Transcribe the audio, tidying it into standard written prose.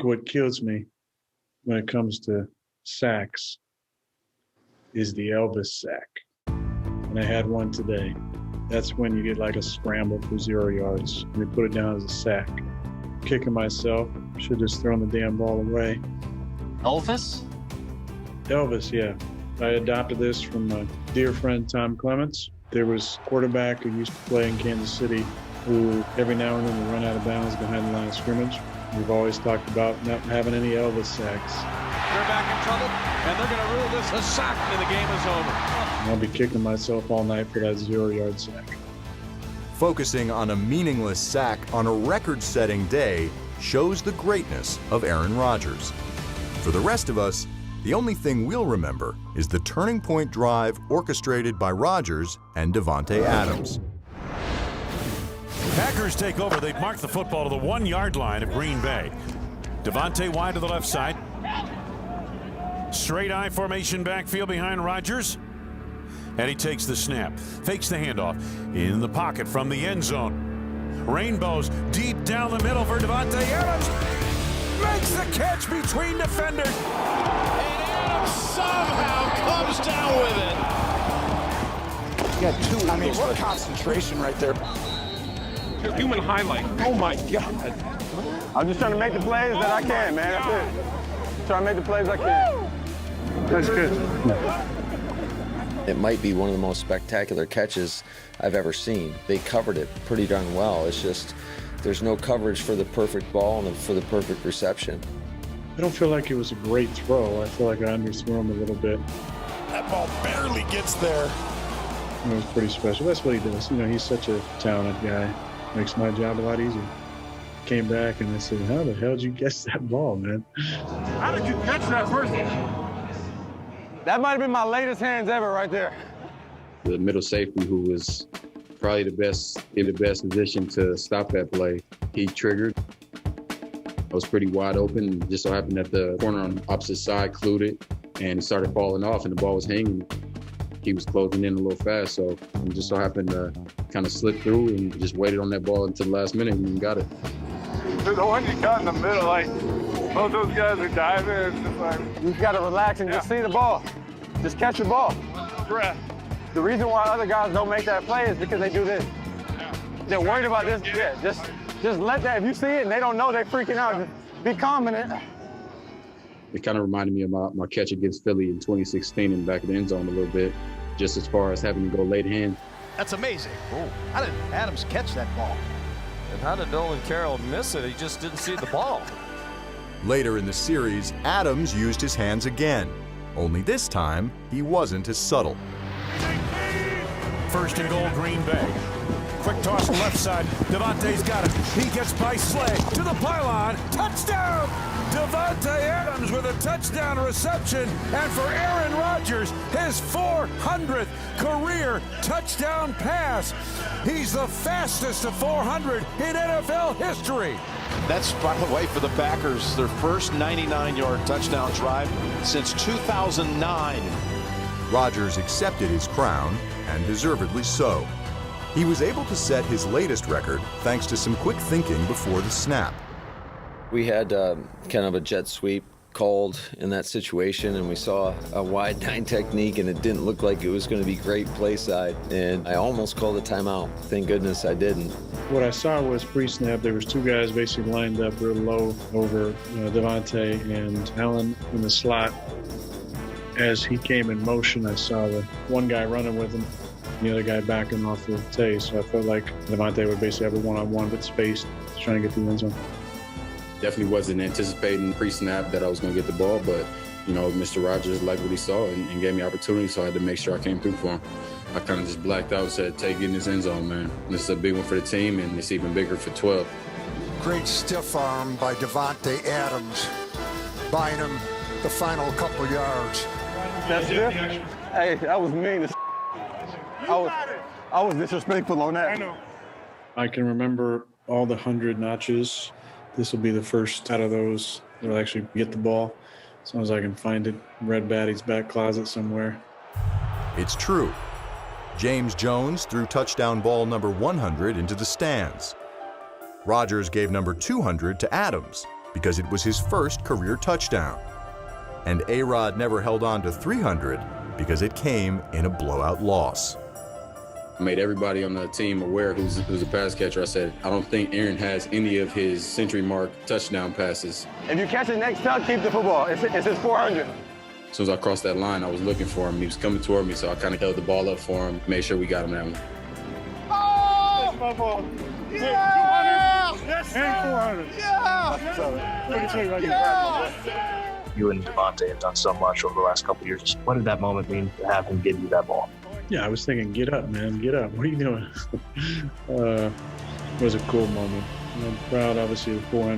What kills me when it comes to sacks is the Elvis sack. And I had one today. That's when you get like a scramble for 0 yards. And they put it down as a sack. Kicking myself. Should have just thrown the damn ball away. Elvis? Elvis, yeah. I adopted this from my dear friend Tom Clements. There was a quarterback who used to play in Kansas City who every now and then would run out of bounds behind the line of scrimmage. We've always talked about not having any Elvis sacks. They're back in trouble, and they're going to rule this a sack, and the game is over. I'll be kicking myself all night for that 0 yard sack. Focusing on a meaningless sack on a record-setting day shows the greatness of Aaron Rodgers. For the rest of us, the only thing we'll remember is the turning point drive orchestrated by Rodgers and Devonte Adams. Packers take over. They've marked the football to the 1 yard line of Green Bay. Devonte wide to the left side. Straight I formation backfield behind Rodgers. And he takes the snap. Fakes the handoff. In the pocket from the end zone. Rainbows deep down the middle for Devonte Adams. Makes the catch between defenders. And Adams somehow comes down with it. You got two. I mean, what concentration right there. Human highlight. Oh my God. I'm just trying to make the plays that I can, man. That's it. Trying to make the plays I can. That's good. It might be one of the most spectacular catches I've ever seen. They covered it pretty darn well. It's just there's no coverage for the perfect ball and for the perfect reception. I don't feel like it was a great throw. I feel like I underthrew him a little bit. That ball barely gets there. It was pretty special. That's what he does. You know, he's such a talented guy. Makes my job a lot easier. Came back and I said, how the hell did you catch that ball, man? How did you catch that first? That might have been my latest hands ever right there. The middle safety, who was probably the best in the best position to stop that play, he triggered. I was pretty wide open. Just so happened that the corner on the opposite side clued it and it started falling off and the ball was hanging. He was closing in a little fast, so we just so happened to kind of slip through and just waited on that ball until the last minute and got it. The one you got in the middle, like, both those guys are diving. It's just like, You just got to relax and just see the ball. Just catch the ball. breath. The reason why other guys don't make that play is because they do this. They're worried about this. Yeah, just let that. If you see it and they don't know, they're freaking out. Just be calm in it. It kind of reminded me of my catch against Philly in 2016 in the back of the end zone a little bit, just as far as having to go late hand. That's amazing. How did Adams catch that ball? And how did Nolan Carroll miss it? He just didn't see the ball. Later in the series, Adams used his hands again. Only this time, he wasn't as subtle. First and goal, Green Bay. Quick toss left side. Devontae's got it. He gets by Slay to the pylon. Touchdown! Devonte Adams with a touchdown reception. And for Aaron Rodgers, his 400th career touchdown pass. He's the fastest to 400 in NFL history. That's, by the way, for the Packers, their first 99-yard touchdown drive since 2009. Rodgers accepted his crown, and deservedly so. He was able to set his latest record thanks to some quick thinking before the snap. We had kind of a jet sweep called in that situation, and we saw a wide 9 technique, and it didn't look like it was going to be great play side, and I almost called a timeout. Thank goodness I didn't. What I saw was pre-snap. There was two guys basically lined up real low over Devonte and Allen in the slot. As he came in motion, I saw the one guy running with him, the other guy backing off the Tay. So I felt like Devonte would basically have a one-on-one with space trying to get the end zone. Definitely wasn't anticipating pre-snap that I was going to get the ball, but, Mr. Rodgers liked what he saw and gave me opportunity, so I had to make sure I came through for him. I kind of just blacked out and said, Tay, get in this end zone, man. This is a big one for the team, and it's even bigger for 12. Great stiff arm by Devonte Adams, buying him the final couple yards. That's it. Hey, that was mean as I was disrespectful on that. I know. I can remember all the 100 notches. This will be the first out of those that will actually get the ball, as long as I can find it. Red Batty's back closet somewhere. It's true. James Jones threw touchdown ball number 100 into the stands. Rodgers gave number 200 to Adams, because it was his first career touchdown. And A-Rod never held on to 300 because it came in a blowout loss. I made everybody on the team aware who's a pass catcher. I said, I don't think Aaron has any of his century mark touchdown passes. If you catch it next tuck, keep the football. It's his 400. As soon as I crossed that line, I was looking for him. He was coming toward me, so I kind of held the ball up for him, made sure we got him that one. Oh! Yeah! Yes, and 400. Yeah! You and Devonte have done so much over the last couple of years. What did that moment mean to have him give you that ball? Yeah, I was thinking, get up, man, get up. What are you doing? It was a cool moment. I'm proud, obviously, of 400.